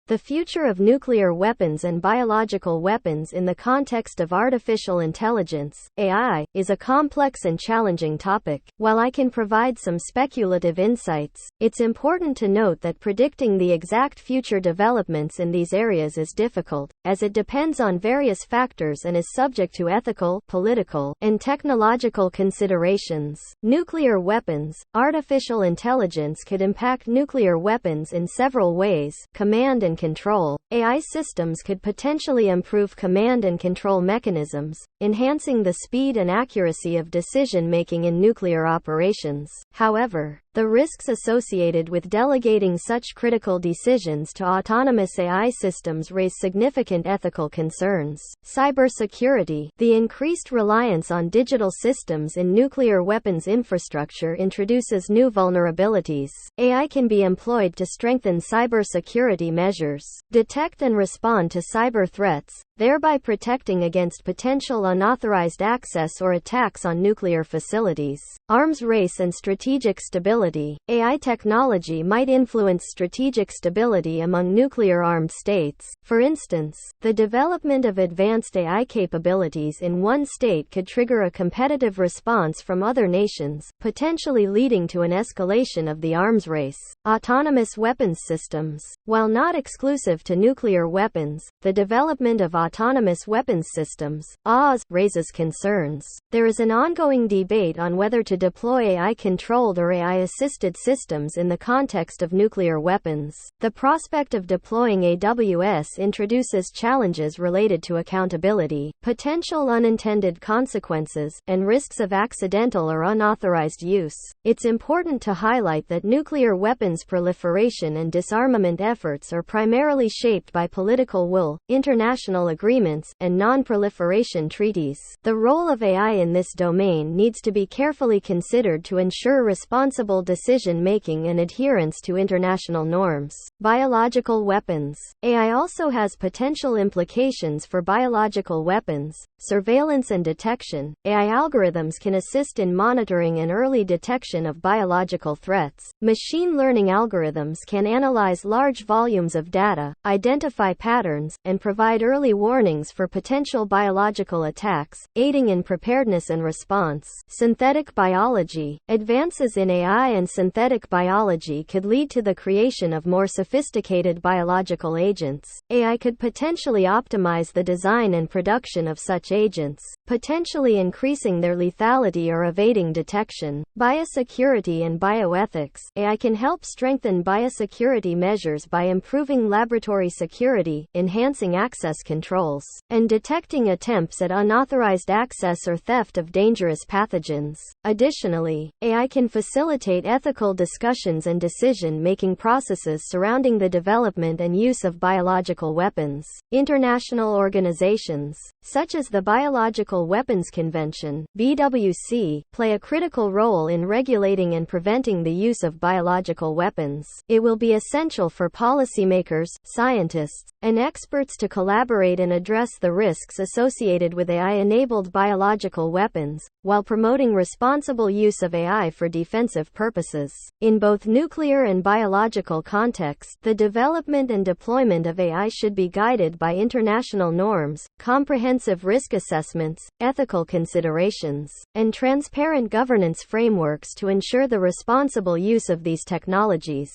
The future of nuclear weapons and biological weapons in the context of artificial intelligence, AI, is a complex and challenging topic. While I can provide some speculative insights, it's important to note that predicting the exact future developments in these areas is difficult, as it depends on various factors and is subject to ethical, political, and technological considerations. Nuclear weapons. Artificial intelligence could impact nuclear weapons in several ways. Command and control. AI systems could potentially improve command and control mechanisms, enhancing the speed and accuracy of decision-making in nuclear operations. However, the risks associated with delegating such critical decisions to autonomous AI systems raise significant ethical concerns. Cybersecurity. The increased reliance on digital systems in nuclear weapons infrastructure introduces new vulnerabilities. AI can be employed to strengthen cybersecurity measures, detect and respond to cyber threats, thereby protecting against potential unauthorized access or attacks on nuclear facilities. Arms race and strategic stability. AI technology might influence strategic stability among nuclear-armed states. For instance, the development of advanced AI capabilities in one state could trigger a competitive response from other nations, potentially leading to an escalation of the arms race. Autonomous weapons systems. While not exclusive to nuclear weapons, the development of autonomous weapons systems, AWS, raises concerns. There is an ongoing debate on whether to deploy AI-controlled or AI-assisted systems in the context of nuclear weapons. The prospect of deploying AWS introduces challenges related to accountability, potential unintended consequences, and risks of accidental or unauthorized use. It's important to highlight that nuclear weapons proliferation and disarmament efforts are primarily shaped by political will, international agreements, and non-proliferation treaties. The role of AI in this domain needs to be carefully considered to ensure responsible decision-making and adherence to international norms. Biological weapons. AI also has potential implications for biological weapons, surveillance and detection. AI algorithms can assist in monitoring and early detection of biological threats. Machine learning algorithms can analyze large volumes of data, identify patterns, and provide early warnings for potential biological attacks, aiding in preparedness and response. Synthetic biology. Advances in AI and synthetic biology could lead to the creation of more sophisticated biological agents. AI could potentially optimize the design and production of such agents, potentially increasing their lethality or evading detection. Biosecurity and bioethics. AI can help strengthen biosecurity measures by improving laboratory security, enhancing access controls, and detecting attempts at unauthorized access or theft of dangerous pathogens. Additionally, AI can facilitate ethical discussions and decision-making processes surrounding the development and use of biological weapons. International organizations, such as the Biological Weapons Convention (BWC), play a critical role in regulating and preventing the use of biological weapons. It will be essential for policymakers, scientists, and experts to collaborate and address the risks associated with AI-enabled biological weapons, while promoting responsible use of AI for defensive purposes. In both nuclear and biological contexts, the development and deployment of AI should be guided by international norms, comprehensive risk assessments, ethical considerations, and transparent governance frameworks to ensure the responsible use of these technologies.